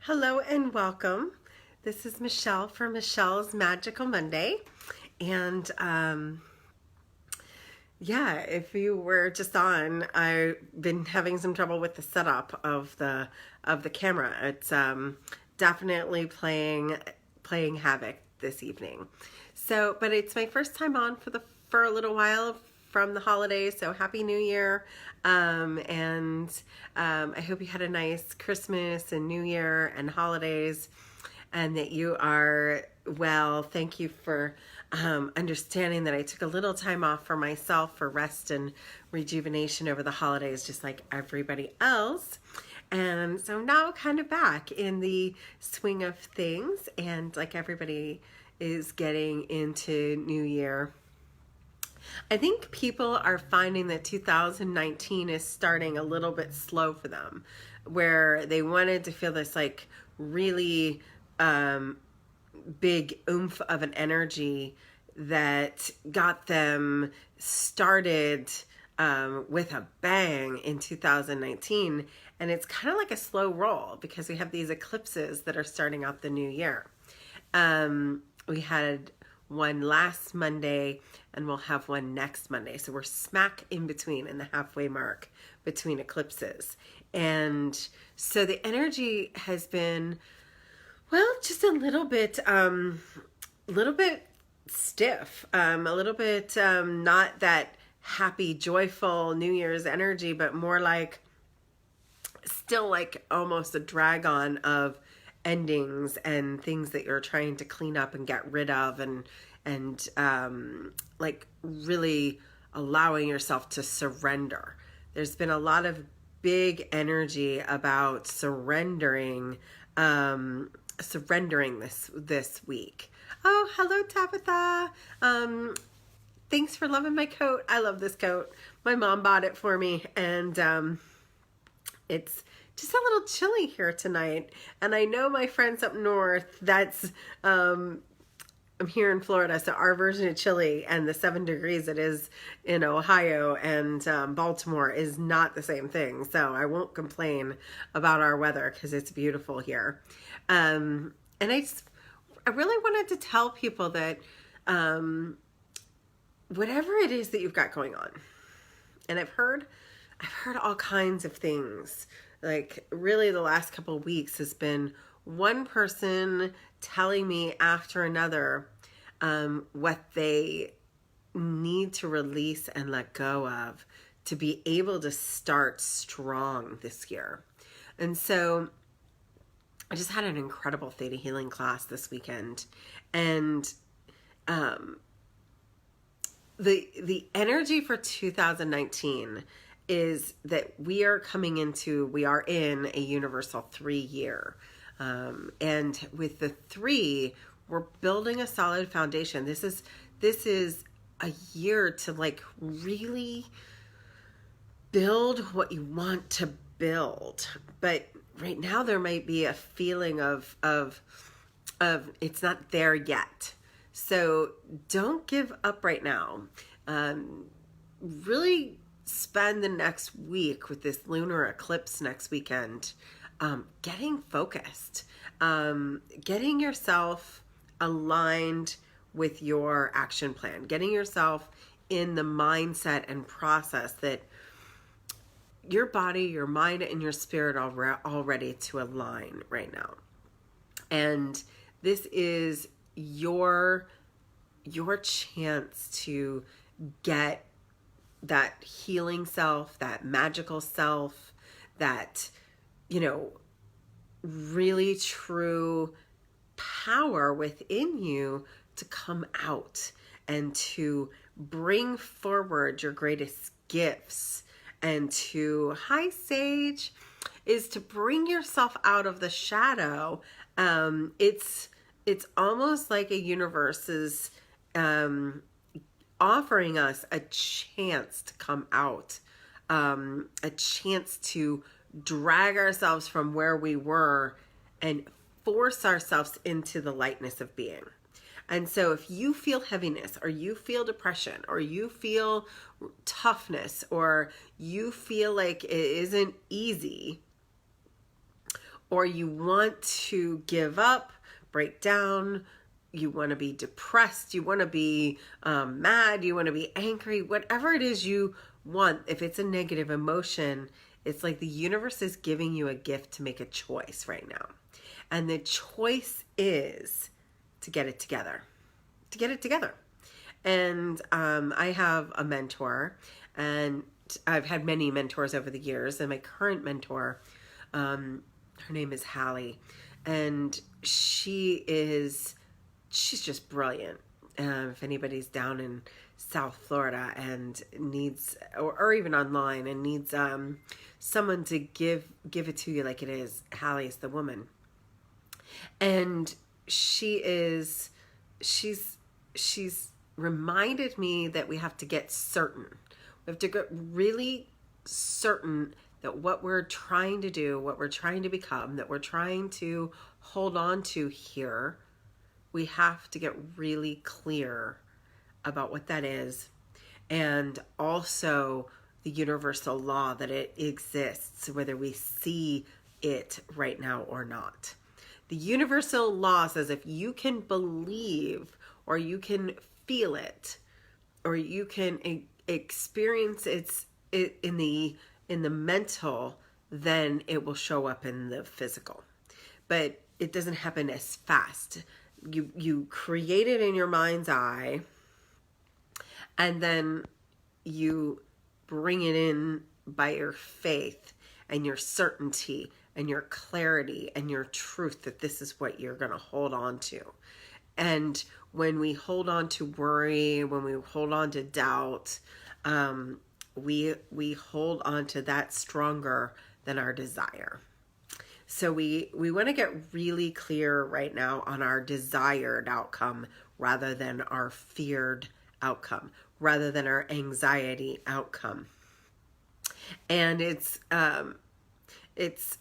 Hello and welcome. This is Michelle for Michelle's Magical Monday. And if you were just on, I've been having some trouble with the setup of the camera. It's definitely playing havoc this evening. So, but it's my first time on for a little while from the holidays, so Happy New Year. I hope you had a nice Christmas and New Year and holidays, and that you are well. Thank you for understanding that I took a little time off for myself for rest and rejuvenation over the holidays, just like everybody else. And so now kind of back in the swing of things, and like everybody is getting into New Year. I think people are finding that 2019 is starting a little bit slow for them, where they wanted to feel this like really big oomph of an energy that got them started with a bang in 2019. And it's kind of like a slow roll because we have these eclipses that are starting out the new year. We had one last Monday and we'll have one next Monday. So we're smack in between, in the halfway mark between eclipses. And so the energy has been, well, just a little bit stiff, a little bit not that happy, joyful New Year's energy, but more like still like almost a drag on of endings and things that you're trying to clean up and get rid of, and like really allowing yourself to surrender. There's been a lot of big energy about surrendering this week. Oh, hello Tabitha. Thanks for loving my coat. I love this coat. My mom bought it for me, and it's just a little chilly here tonight. And I know my friends up north, that's I'm here in Florida, so our version of chilly and the 7 degrees it is in Ohio and Baltimore is not the same thing. So I won't complain about our weather because it's beautiful here. And I really wanted to tell people that whatever it is that you've got going on, and I've heard all kinds of things. Like really the last couple of weeks has been one person telling me after another what they need to release and let go of to be able to start strong this year. And so I just had an incredible theta healing class this weekend, and the energy for 2019 is that we are in a universal 3 year. And with the 3, we're building a solid foundation. This is a year to like really build what you want to build. But right now there might be a feeling of it's not there yet. So don't give up right now. Really spend the next week with this lunar eclipse next weekend getting focused, getting yourself aligned with your action plan, getting yourself in the mindset and process that your body, your mind, and your spirit are all ready to align right now. And this is your chance to get that healing self, that magical self, that, really true power within you to come out and to bring forward your greatest gifts, and hi Sage, is to bring yourself out of the shadow. It's almost like a universe is offering us a chance to come out, a chance to drag ourselves from where we were and force ourselves into the lightness of being. And so if you feel heaviness, or you feel depression, or you feel toughness, or you feel like it isn't easy, or you want to give up, break down, you want to be depressed, you want to be mad, you want to be angry, whatever it is you want, if it's a negative emotion, it's like the universe is giving you a gift to make a choice right now. And the choice is to get it together. To get it together. And I have a mentor, and I've had many mentors over the years, and my current mentor, her name is Hallie, and she's just brilliant. If anybody's down in South Florida and needs, or even online, and needs someone to give it to you like it is, Hallie's the woman. And she's reminded me that we have to get certain. We have to get really certain that what we're trying to do, what we're trying to become, that we're trying to hold on to here, we have to get really clear about what that is. And also the universal law that it exists, whether we see it right now or not. The universal law says if you can believe, or you can feel it, or you can experience it in the mental, then it will show up in the physical. But it doesn't happen as fast. You create it in your mind's eye, and then you bring it in by your faith and your certainty and your clarity and your truth that this is what you're going to hold on to. And when we hold on to worry, when we hold on to doubt, we hold on to that stronger than our desire. So we want to get really clear right now on our desired outcome rather than our feared outcome, rather than our anxiety outcome. And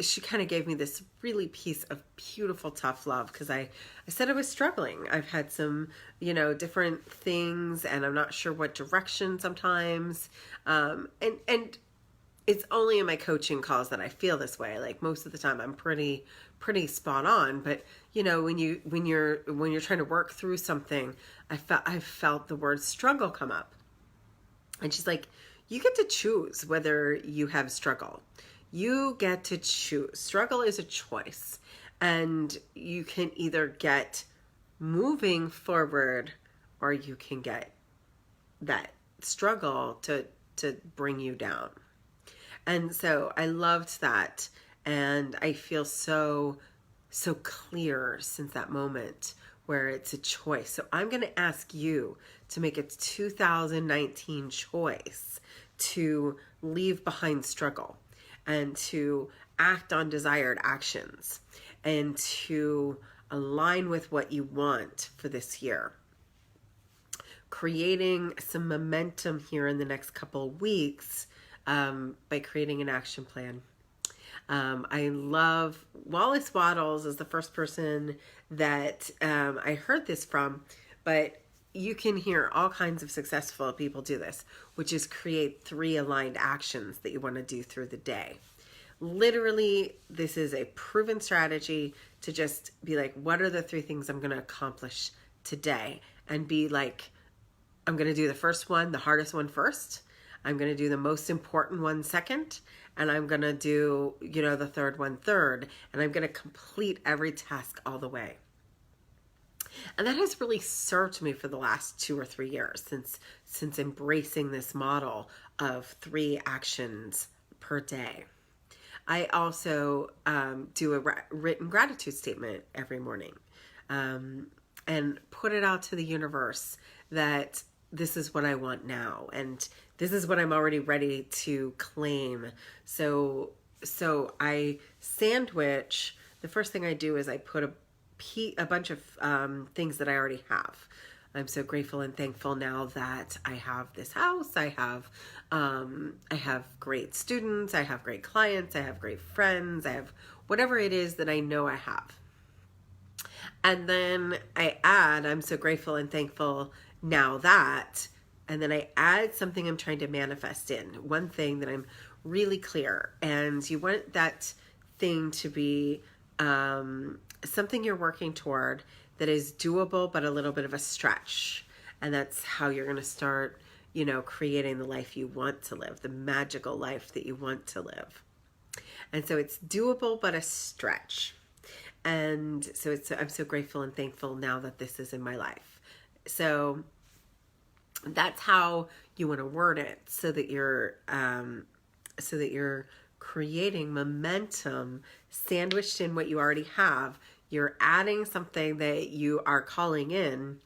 she kind of gave me this really piece of beautiful tough love, because I said I was struggling. I've had some, different things, and I'm not sure what direction sometimes. And it's only in my coaching calls that I feel this way. Like most of the time I'm pretty spot on, but when you're trying to work through something, I felt the word struggle come up. And she's like, you get to choose whether you have struggle. You get to choose. Struggle is a choice. And you can either get moving forward, or you can get that struggle to bring you down. And so I loved that. And I feel so clear since that moment where it's a choice. So I'm going to ask you to make a 2019 choice to leave behind struggle, and to act on desired actions, and to align with what you want for this year. Creating some momentum here in the next couple of weeks by creating an action plan. I love Wallace Wattles is the first person that I heard this from, but you can hear all kinds of successful people do this, which is create 3 aligned actions that you want to do through the day. Literally, this is a proven strategy to just be like, what are the 3 things I'm going to accomplish today? And be like, I'm going to do the first one, the hardest one first. I'm going to do the most important one second. And I'm going to do, the third one third. And I'm going to complete every task all the way. And that has really served me for the last 2 or 3 years since embracing this model of 3 actions per day. I also do a written gratitude statement every morning and put it out to the universe that this is what I want now, and this is what I'm already ready to claim. So I sandwich. The first thing I do is I put a bunch of things that I already have. I'm so grateful and thankful now that I have this house. I have great students. I have great clients. I have great friends. I have whatever it is that I know I have. And then I add, I'm so grateful and thankful now that, and then I add something I'm trying to manifest in. One thing that I'm really clear, and you want that thing to be something you're working toward that is doable, but a little bit of a stretch. And that's how you're going to start, creating the life you want to live, the magical life that you want to live. And so it's doable, but a stretch. And so I'm so grateful and thankful now that this is in my life. So that's how you want to word it, so that you're creating momentum sandwiched in what you already have. You're adding something that you are calling in,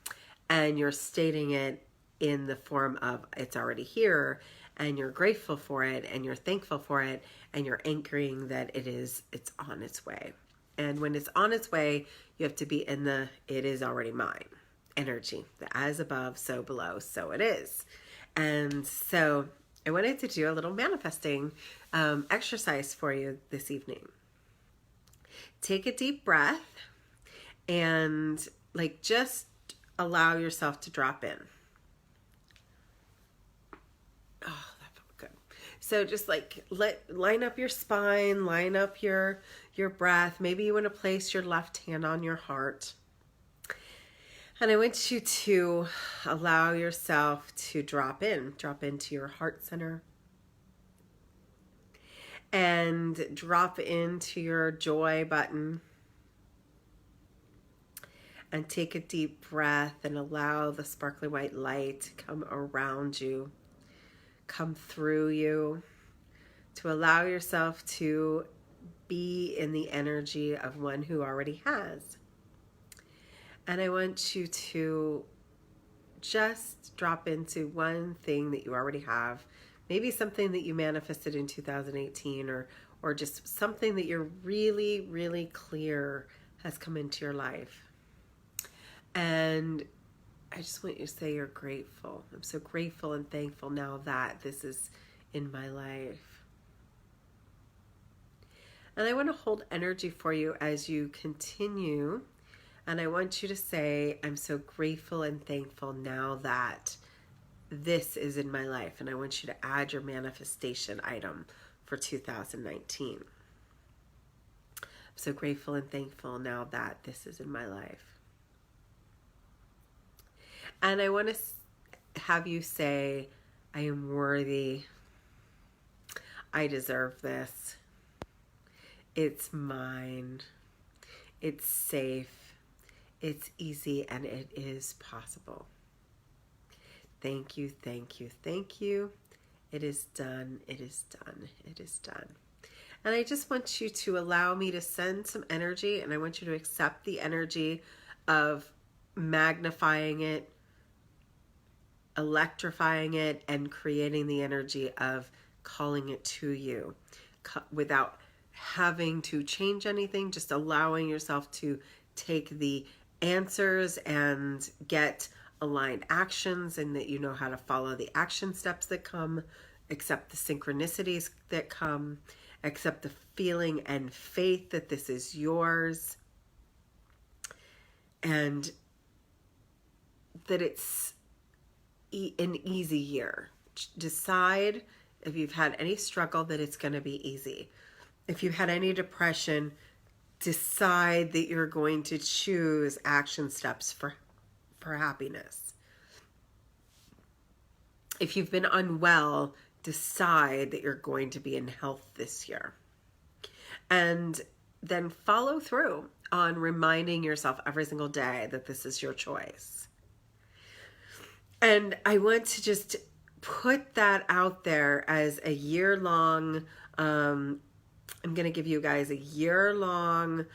and you're stating it in the form of it's already here, and you're grateful for it, and you're thankful for it, and you're anchoring that it's on its way. And when it's on its way, you have to be in the it is already mine energy. The as above, so below, so it is. And so I wanted to do a little manifesting exercise for you this evening. Take a deep breath and just allow yourself to drop in. Oh, that felt good. So just line up your spine, line up your breath. Maybe you want to place your left hand on your heart. And I want you to allow yourself to drop into your heart center, and drop into your joy button, and take a deep breath and allow the sparkly white light to come around you, come through you, to allow yourself to be in the energy of one who already has. And I want you to just drop into one thing that you already have. Maybe something that you manifested in 2018, or just something that you're really, really clear has come into your life. And I just want you to say you're grateful. I'm so grateful and thankful now that this is in my life. And I want to hold energy for you as you continue. And I want you to say, I'm so grateful and thankful now that this is in my life. And I want you to add your manifestation item for 2019. I'm so grateful and thankful now that this is in my life. And I want to have you say, I am worthy. I deserve this. It's mine. It's safe. It's easy, and it is possible. Thank you, thank you, thank you. It is done, it is done, it is done. And I just want you to allow me to send some energy, and I want you to accept the energy of magnifying it, electrifying it, and creating the energy of calling it to you without having to change anything, just allowing yourself to take the answers and get aligned actions, and that you know how to follow the action steps that come, accept the synchronicities that come, accept the feeling and faith that this is yours, and that it's an easy year. Decide if you've had any struggle that it's going to be easy. If you've had any depression, decide that you're going to choose action steps for happiness. If you've been unwell, decide that you're going to be in health this year. And then follow through on reminding yourself every single day that this is your choice. And I want to just put that out there as a year-long, I'm going to give you guys a year-long,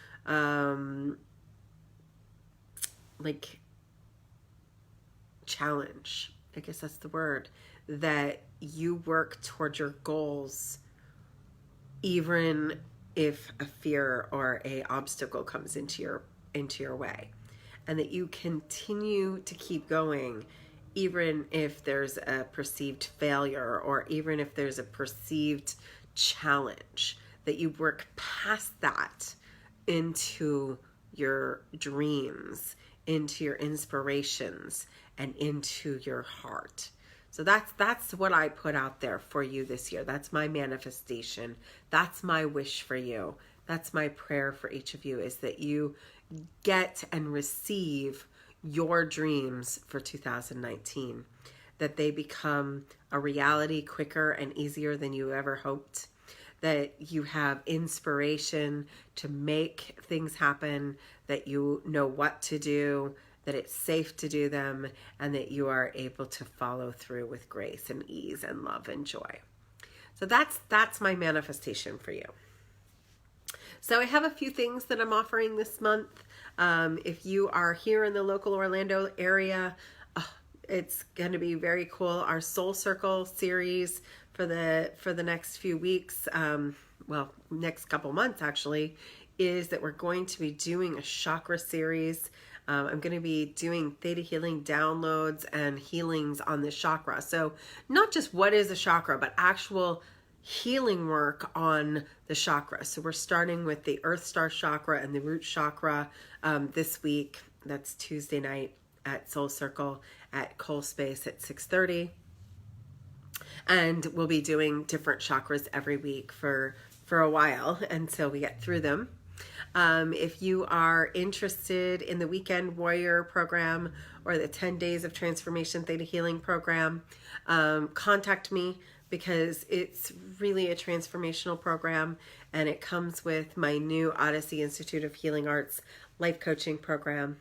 challenge. I guess that's the word, that you work towards your goals, even if a fear or a obstacle comes into your way, and that you continue to keep going, even if there's a perceived failure, or even if there's a perceived challenge, that you work past that into your dreams, into your inspirations, and into your heart. So that's what I put out there for you this year. That's my manifestation. That's my wish for you. That's my prayer for each of you, is that you get and receive your dreams for 2019, that they become a reality quicker and easier than you ever hoped, that you have inspiration to make things happen, that you know what to do, that it's safe to do them, and that you are able to follow through with grace and ease and love and joy. So that's my manifestation for you. So I have a few things that I'm offering this month. If you are here in the local Orlando area, it's going to be very cool. Our Soul Circle series for the next few weeks, next couple months actually, is that we're going to be doing a chakra series. I'm going to be doing theta healing downloads and healings on the chakra. So not just what is a chakra, but actual healing work on the chakra. So we're starting with the Earth Star chakra and the root chakra this week. That's Tuesday night at Soul Circle at Cole Space at 6:30. And we'll be doing different chakras every week for a while until we get through them. If you are interested in the Weekend Warrior program or the 10 Days of Transformation Theta Healing program, contact me, because it's really a transformational program, and it comes with my new Odyssey Institute of Healing Arts life coaching program.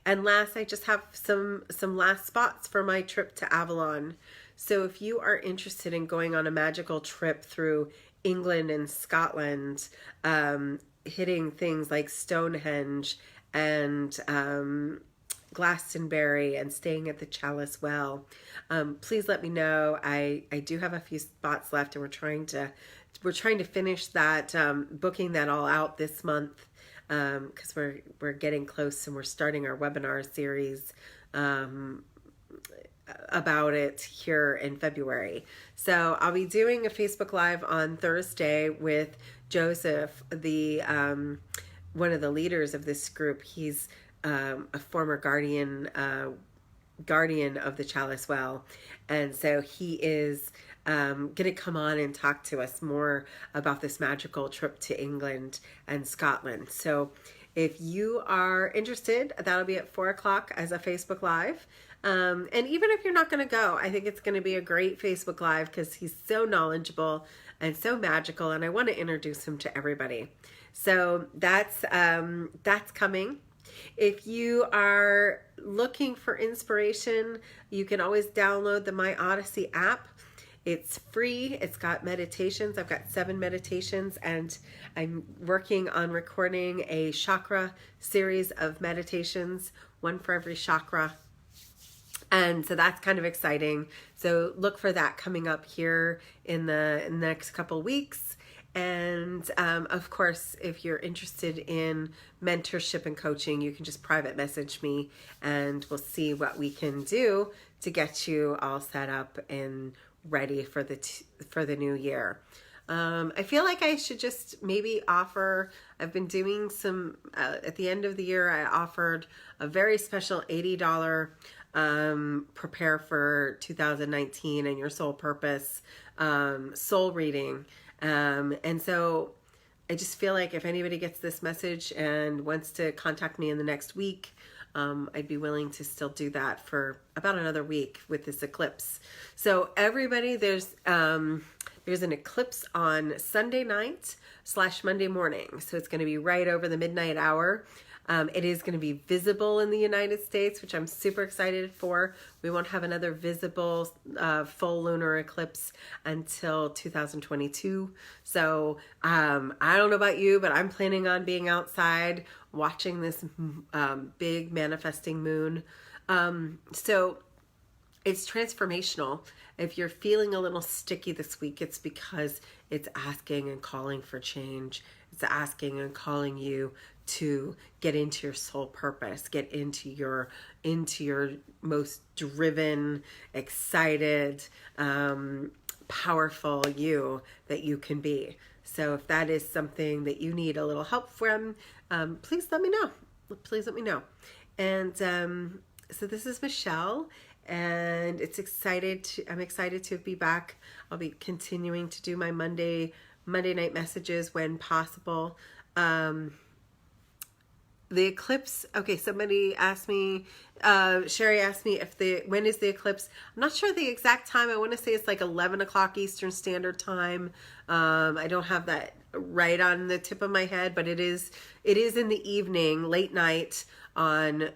And last, I just have some last spots for my trip to Avalon. So if you are interested in going on a magical trip through England and Scotland, hitting things like Stonehenge and Glastonbury and staying at the Chalice Well, please let me know. I do have a few spots left, and we're trying to finish that, booking that all out this month, because we're getting close, and we're starting our webinar series about it here in February. So I'll be doing a Facebook Live on Thursday with Joseph, the one of the leaders of this group. He's a former guardian of the Chalice Well, and so he is going to come on and talk to us more about this magical trip to England and Scotland. So if you are interested, that'll be at 4:00 as a Facebook Live. And even if you're not going to go, I think it's going to be a great Facebook Live, because he's so knowledgeable and so magical, and I want to introduce him to everybody. So that's coming. If you are looking for inspiration, you can always download the My Odyssey app. It's free. It's got meditations. I've got 7 meditations, and I'm working on recording a chakra series of meditations, one for every chakra. And so that's kind of exciting. So look for that coming up here in the next couple weeks. And of course, if you're interested in mentorship and coaching, you can just private message me, and we'll see what we can do to get you all set up and ready for the new year. I feel like I should just maybe offer, I've been doing some, at the end of the year, I offered a very special $80 prepare for 2019 and your soul purpose soul reading. And so I just feel like if anybody gets this message and wants to contact me in the next week, I'd be willing to still do that for about another week with this eclipse. So everybody, there's an eclipse on Sunday night / Monday morning. So it's going to be right over the midnight hour. It is going to be visible in the United States, which I'm super excited for. We won't have another visible full lunar eclipse until 2022. So I don't know about you, but I'm planning on being outside watching this big manifesting moon. So it's transformational. If you're feeling a little sticky this week, it's because it's asking and calling for change. It's asking and calling you to get into your soul purpose, get into your most driven, excited, powerful you that you can be. So if that is something that you need a little help from, please let me know. Please let me know. And so this is Michelle, and I'm excited to be back. I'll be continuing to do my Monday night messages when possible. The eclipse, okay, somebody asked me, Sherry asked me when is the eclipse? I'm not sure the exact time. I want to say it's like 11 o'clock Eastern Standard Time. I don't have that right on the tip of my head, but it is in the evening, late night on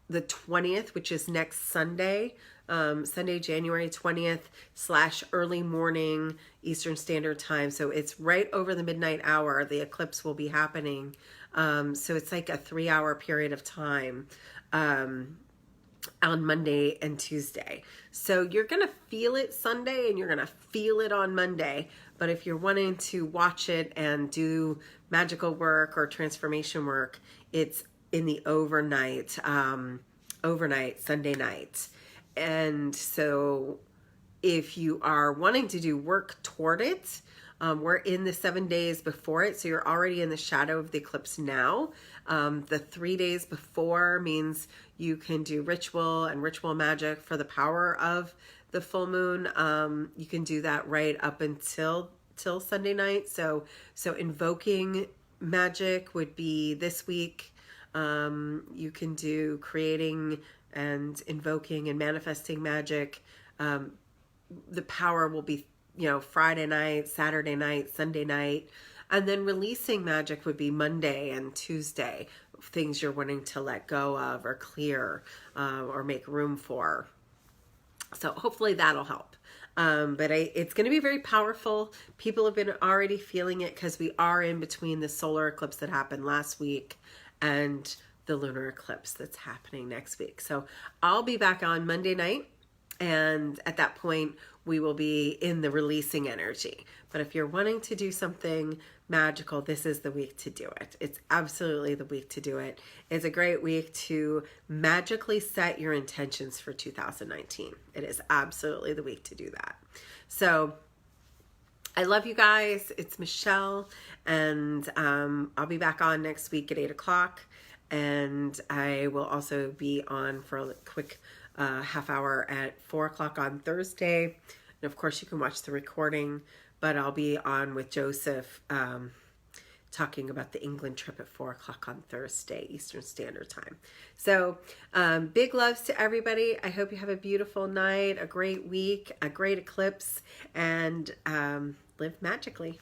the 20th, which is next Sunday. Sunday, January 20th / early morning Eastern Standard Time. So it's right over the midnight hour. The eclipse will be happening. So it's like a 3-hour period of time on Monday and Tuesday. So you're going to feel it Sunday and you're going to feel it on Monday. But if you're wanting to watch it and do magical work or transformation work, it's in the overnight Sunday night. And so if you are wanting to do work toward it, we're in the 7 days before it. So you're already in the shadow of the eclipse now. The 3 days before means you can do ritual and ritual magic for the power of the full moon. You can do that right up until Sunday night. So invoking magic would be this week. You can do creating and invoking and manifesting magic. The power will be, Friday night, Saturday night, Sunday night. And then releasing magic would be Monday and Tuesday, things you're wanting to let go of or clear or make room for. So hopefully that'll help. But it's going to be very powerful. People have been already feeling it because we are in between the solar eclipse that happened last week and the lunar eclipse that's happening next week. So I'll be back on Monday night, and at that point we will be in the releasing energy. But if you're wanting to do something magical, this is the week to do it. It's absolutely the week to do it. It's a great week to magically set your intentions for 2019. It is absolutely the week to do that. So I love you guys. It's Michelle, and I'll be back on next week at 8 o'clock. And I will also be on for a quick half hour at 4 o'clock on Thursday. And of course, you can watch the recording, but I'll be on with Joseph talking about the England trip at 4 o'clock on Thursday, Eastern Standard Time. So big loves to everybody. I hope you have a beautiful night, a great week, a great eclipse, and live magically.